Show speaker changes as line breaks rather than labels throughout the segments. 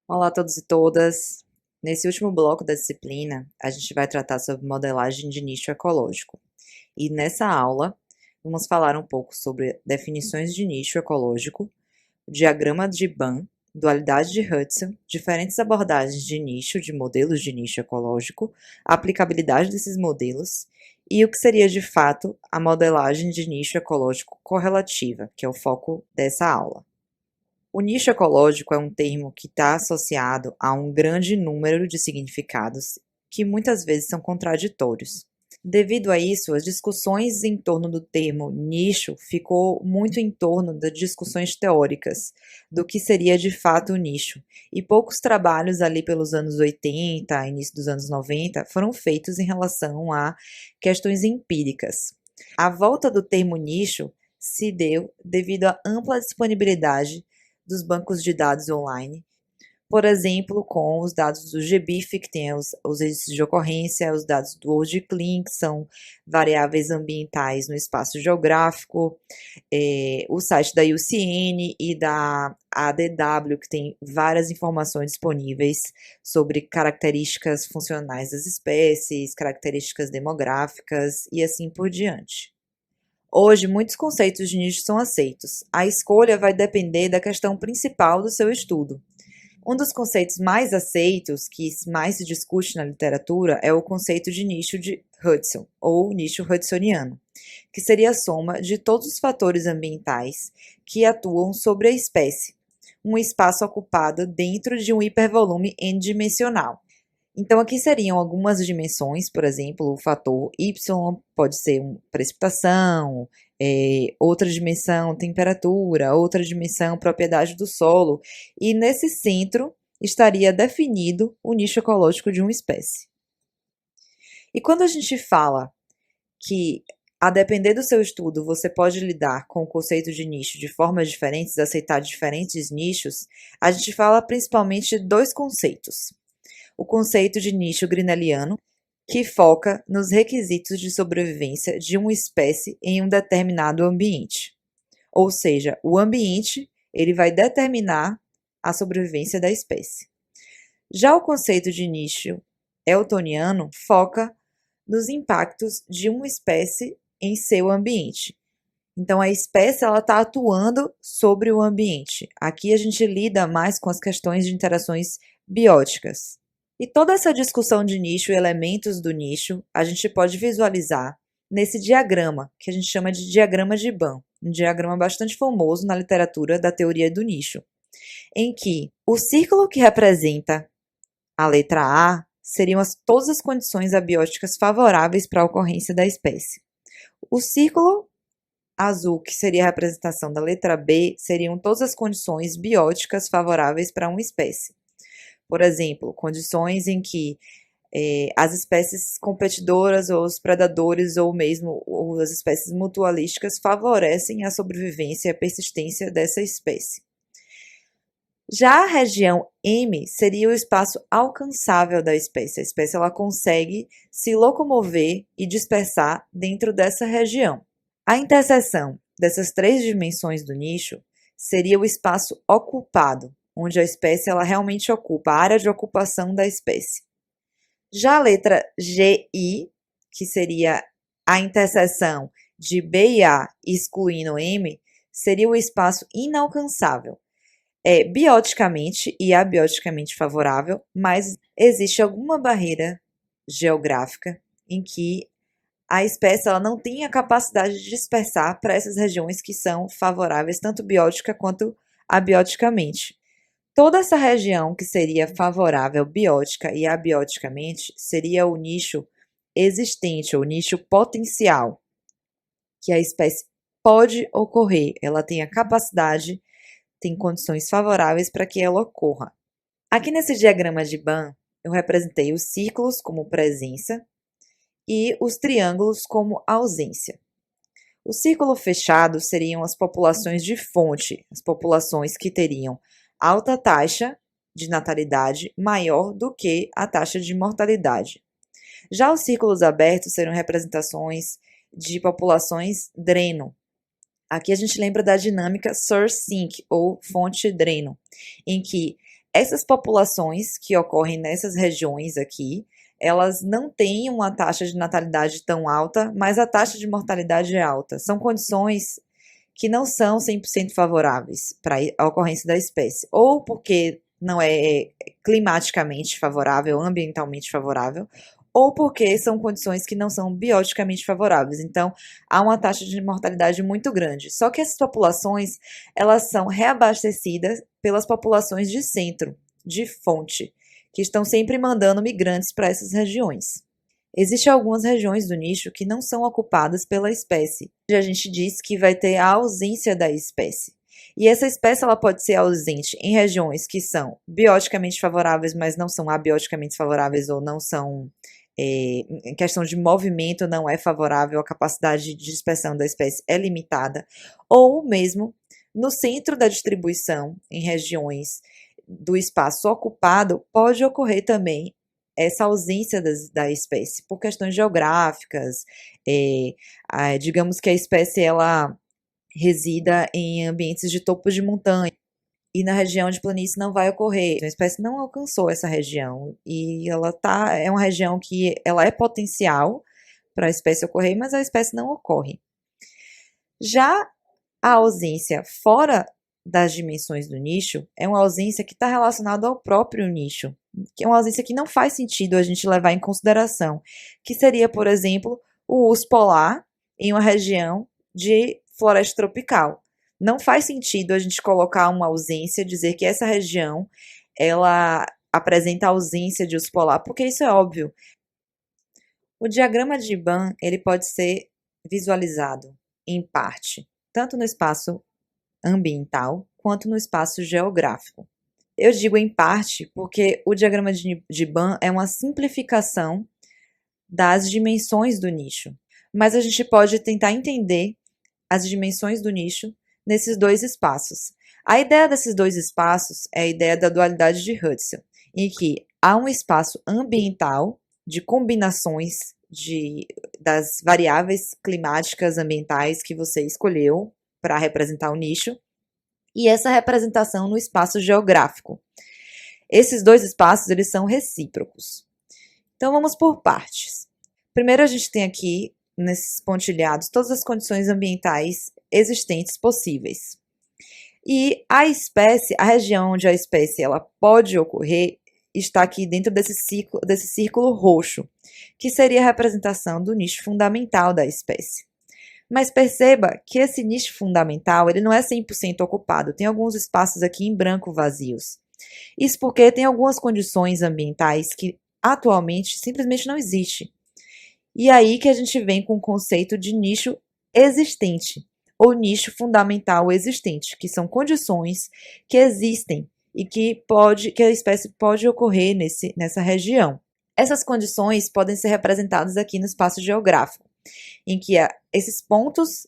Olá a todos e todas! Nesse último bloco da disciplina, a gente vai tratar sobre modelagem de nicho ecológico. E nessa aula, vamos falar um pouco sobre definições de nicho ecológico, diagrama de Bann, dualidade de Hudson, diferentes abordagens de nicho, de modelos de nicho ecológico, a aplicabilidade desses modelos e o que seria de fato a modelagem de nicho ecológico correlativa, que é o foco dessa aula. O nicho ecológico é um termo que está associado a um grande número de significados que muitas vezes são contraditórios. Devido a isso, as discussões em torno do termo nicho ficou muito em torno das discussões teóricas do que seria de fato o nicho, e poucos trabalhos ali pelos anos 80, início dos anos 90, foram feitos em relação a questões empíricas. A volta do termo nicho se deu devido à ampla disponibilidade dos bancos de dados online, por exemplo, com os dados do GBIF, que tem os registros de ocorrência, os dados do WorldClean, que são variáveis ambientais no espaço geográfico, o site da IUCN e da ADW, que tem várias informações disponíveis sobre características funcionais das espécies, características demográficas e assim por diante. Hoje, muitos conceitos de nicho são aceitos. A escolha vai depender da questão principal do seu estudo. Um dos conceitos mais aceitos, que mais se discute na literatura, é o conceito de nicho de Hudson, ou nicho hudsoniano, que seria a soma de todos os fatores ambientais que atuam sobre a espécie, um espaço ocupado dentro de um hipervolume n-dimensional. Então, aqui seriam algumas dimensões, por exemplo, o fator y pode ser precipitação, outra dimensão, temperatura, outra dimensão, propriedade do solo, e nesse centro estaria definido o nicho ecológico de uma espécie. E quando a gente fala que, a depender do seu estudo, você pode lidar com o conceito de nicho de formas diferentes, aceitar diferentes nichos, a gente fala principalmente de dois conceitos. O conceito de nicho grineliano, que foca nos requisitos de sobrevivência de uma espécie em um determinado ambiente. Ou seja, o ambiente ele vai determinar a sobrevivência da espécie. Já o conceito de nicho eltoniano foca nos impactos de uma espécie em seu ambiente. Então, a espécie está atuando sobre o ambiente. Aqui a gente lida mais com as questões de interações bióticas. E toda essa discussão de nicho e elementos do nicho, a gente pode visualizar nesse diagrama, que a gente chama de diagrama de Bann, um diagrama bastante famoso na literatura da teoria do nicho, em que o círculo que representa a letra A seriam todas as condições abióticas favoráveis para a ocorrência da espécie. O círculo azul, que seria a representação da letra B, seriam todas as condições bióticas favoráveis para uma espécie. Por exemplo, condições em que as espécies competidoras ou os predadores ou mesmo as espécies mutualísticas favorecem a sobrevivência e a persistência dessa espécie. Já a região M seria o espaço alcançável da espécie. A espécie ela consegue se locomover e dispersar dentro dessa região. A interseção dessas três dimensões do nicho seria o espaço ocupado, onde a espécie ela realmente ocupa, a área de ocupação da espécie. Já a letra GI, que seria a interseção de B e A excluindo M, seria o espaço inalcançável. É bioticamente e abioticamente favorável, mas existe alguma barreira geográfica em que a espécie ela não tem a capacidade de dispersar para essas regiões que são favoráveis tanto biótica quanto abioticamente. Toda essa região que seria favorável biótica e abioticamente seria o nicho existente, ou nicho potencial, que a espécie pode ocorrer, ela tem a capacidade, tem condições favoráveis para que ela ocorra. Aqui nesse diagrama de Bann, eu representei os círculos como presença e os triângulos como ausência. O círculo fechado seriam as populações de fonte, as populações que teriam alta taxa de natalidade maior do que a taxa de mortalidade. Já os círculos abertos serão representações de populações dreno, Aqui a gente lembra da dinâmica source sink, ou fonte-dreno, em que essas populações que ocorrem nessas regiões aqui, elas não têm uma taxa de natalidade tão alta, mas a taxa de mortalidade é alta. São condições que não são 100% favoráveis para a ocorrência da espécie, ou porque não é climaticamente favorável, ambientalmente favorável, ou porque são condições que não são bioticamente favoráveis. Então, há uma taxa de mortalidade muito grande. Só que essas populações, elas são reabastecidas pelas populações de centro, de fonte, que estão sempre mandando migrantes para essas regiões. Existem algumas regiões do nicho que não são ocupadas pela espécie. A gente diz que vai ter a ausência da espécie. E essa espécie ela pode ser ausente em regiões que são bioticamente favoráveis, mas não são abioticamente favoráveis ou não são em questão de movimento não é favorável, a capacidade de dispersão da espécie é limitada, ou mesmo no centro da distribuição, em regiões do espaço ocupado, pode ocorrer também essa ausência da espécie, por questões geográficas, digamos que a espécie ela resida em ambientes de topos de montanha, e na região de planície não vai ocorrer. A espécie não alcançou essa região e é uma região que ela é potencial para a espécie ocorrer, mas a espécie não ocorre. Já a ausência fora das dimensões do nicho é uma ausência que está relacionada ao próprio nicho, que é uma ausência que não faz sentido a gente levar em consideração, que seria, por exemplo, o urso polar em uma região de floresta tropical. Não faz sentido a gente colocar uma ausência, dizer que essa região ela apresenta ausência de urso polar, porque isso é óbvio. O diagrama de Ban ele pode ser visualizado em parte, tanto no espaço ambiental quanto no espaço geográfico. Eu digo em parte porque o diagrama de Ban é uma simplificação das dimensões do nicho, mas a gente pode tentar entender as dimensões do nicho nesses dois espaços. A ideia desses dois espaços é a ideia da dualidade de Hudson, em que há um espaço ambiental de combinações das variáveis climáticas ambientais que você escolheu para representar o nicho, e essa representação no espaço geográfico. Esses dois espaços eles são recíprocos. Então vamos por partes. Primeiro a gente tem aqui nesses pontilhados todas as condições ambientais existentes possíveis. E a espécie, a região onde a espécie ela pode ocorrer, está aqui dentro desse círculo roxo, que seria a representação do nicho fundamental da espécie. Mas perceba que esse nicho fundamental ele não é 100% ocupado, tem alguns espaços aqui em branco vazios. Isso porque tem algumas condições ambientais que atualmente simplesmente não existem. E aí que a gente vem com o conceito de nicho existente, ou nicho fundamental existente, que são condições que existem e que a espécie pode ocorrer nessa região. Essas condições podem ser representadas aqui no espaço geográfico, em que esses pontos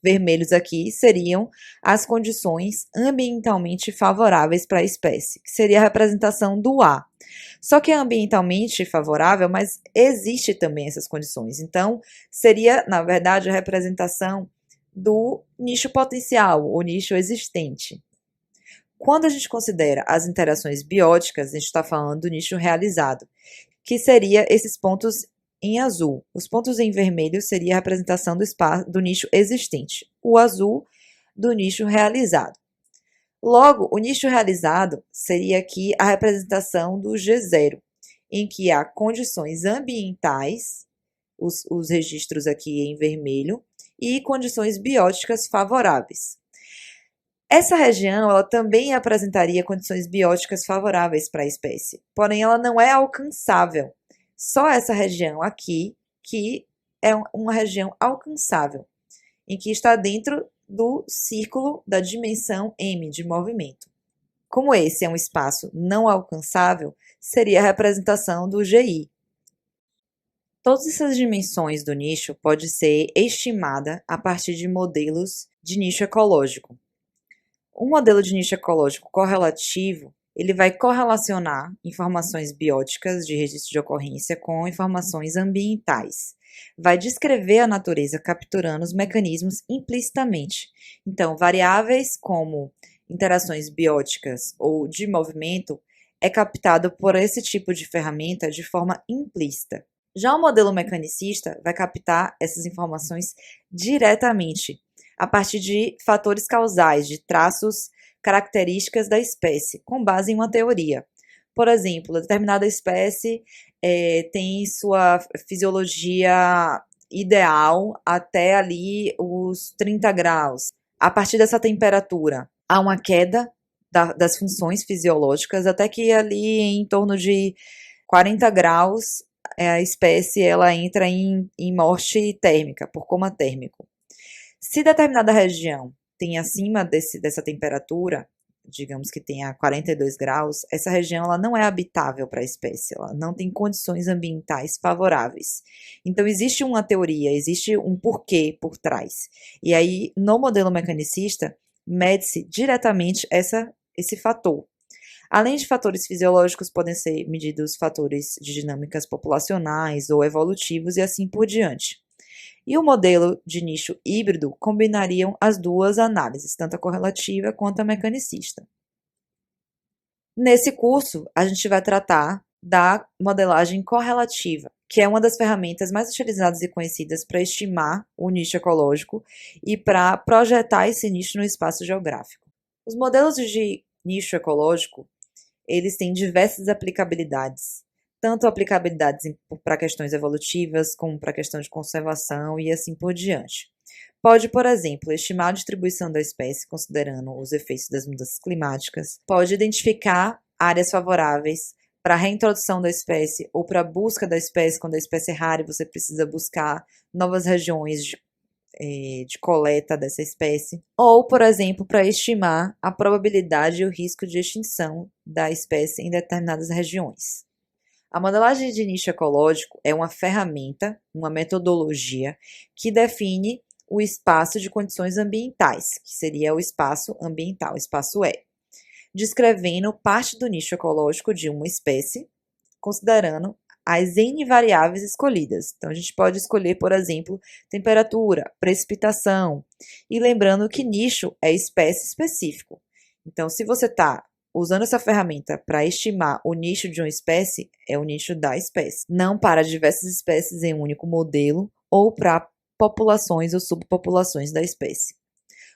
vermelhos aqui seriam as condições ambientalmente favoráveis para a espécie, que seria a representação do A. Só que é ambientalmente favorável, mas existe também essas condições. Então, seria, na verdade, a representação do nicho potencial, o nicho existente. Quando a gente considera as interações bióticas, a gente está falando do nicho realizado, que seria esses pontos em azul. Os pontos em vermelho seria a representação do nicho existente. O azul, do nicho realizado. Logo, o nicho realizado seria aqui a representação do G0, em que há condições ambientais, os registros aqui em vermelho, e condições bióticas favoráveis. Essa região ela também apresentaria condições bióticas favoráveis para a espécie, porém ela não é alcançável. Só essa região aqui que é uma região alcançável, em que está dentro do círculo da dimensão m de movimento. Como esse é um espaço não alcançável, seria a representação do GI. Todas essas dimensões do nicho podem ser estimadas a partir de modelos de nicho ecológico. Um modelo de nicho ecológico correlativo ele vai correlacionar informações bióticas de registro de ocorrência com informações ambientais. vai descrever a natureza capturando os mecanismos implicitamente. Então, variáveis como interações bióticas ou de movimento é captado por esse tipo de ferramenta de forma implícita. Já o modelo mecanicista vai captar essas informações diretamente, a partir de fatores causais, de traços características da espécie, com base em uma teoria. Por exemplo, determinada espécie tem sua fisiologia ideal até ali os 30 graus. A partir dessa temperatura, há uma queda das funções fisiológicas até que ali em torno de 40 graus a espécie ela entra em morte térmica, por coma térmico. Se determinada região tem acima dessa temperatura, digamos que tenha 42 graus, essa região ela não é habitável para a espécie, ela não tem condições ambientais favoráveis. Então, existe uma teoria, existe um porquê por trás. E aí, no modelo mecanicista, mede-se diretamente esse fator. Além de fatores fisiológicos, podem ser medidos fatores de dinâmicas populacionais ou evolutivos e assim por diante. E o modelo de nicho híbrido combinariam as duas análises, tanto a correlativa quanto a mecanicista. Nesse curso, a gente vai tratar da modelagem correlativa, que é uma das ferramentas mais utilizadas e conhecidas para estimar o nicho ecológico e para projetar esse nicho no espaço geográfico. Os modelos de nicho ecológico eles têm diversas aplicabilidades, tanto aplicabilidades para questões evolutivas, como para questão de conservação e assim por diante. Pode, por exemplo, estimar a distribuição da espécie considerando os efeitos das mudanças climáticas, pode identificar áreas favoráveis para a reintrodução da espécie ou para a busca da espécie quando a espécie é rara e você precisa buscar novas regiões de coleta dessa espécie, ou, por exemplo, para estimar a probabilidade e o risco de extinção da espécie em determinadas regiões. A modelagem de nicho ecológico é uma ferramenta, uma metodologia que define o espaço de condições ambientais, que seria o espaço ambiental, o espaço E, descrevendo parte do nicho ecológico de uma espécie, considerando as N variáveis escolhidas. Então, a gente pode escolher, por exemplo, temperatura, precipitação, e lembrando que nicho é espécie específico. Então, se você está usando essa ferramenta para estimar o nicho de uma espécie, é o nicho da espécie, não para diversas espécies em um único modelo ou para populações ou subpopulações da espécie.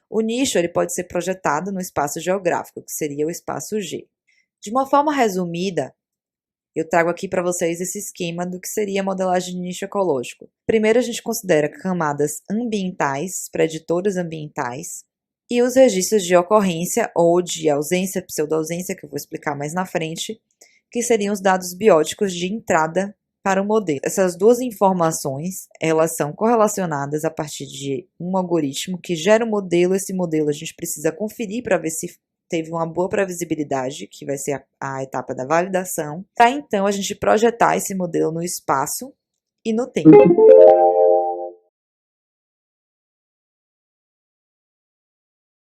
O nicho ele pode ser projetado no espaço geográfico, que seria o espaço G. De uma forma resumida, eu trago aqui para vocês esse esquema do que seria a modelagem de nicho ecológico. Primeiro, a gente considera camadas ambientais, preditores ambientais, e os registros de ocorrência ou de ausência, pseudo-ausência, que eu vou explicar mais na frente, que seriam os dados bióticos de entrada para o modelo. Essas duas informações, elas são correlacionadas a partir de um algoritmo que gera um modelo. Esse modelo a gente precisa conferir para ver se teve uma boa previsibilidade, que vai ser a etapa da validação, para então a gente projetar esse modelo no espaço e no tempo.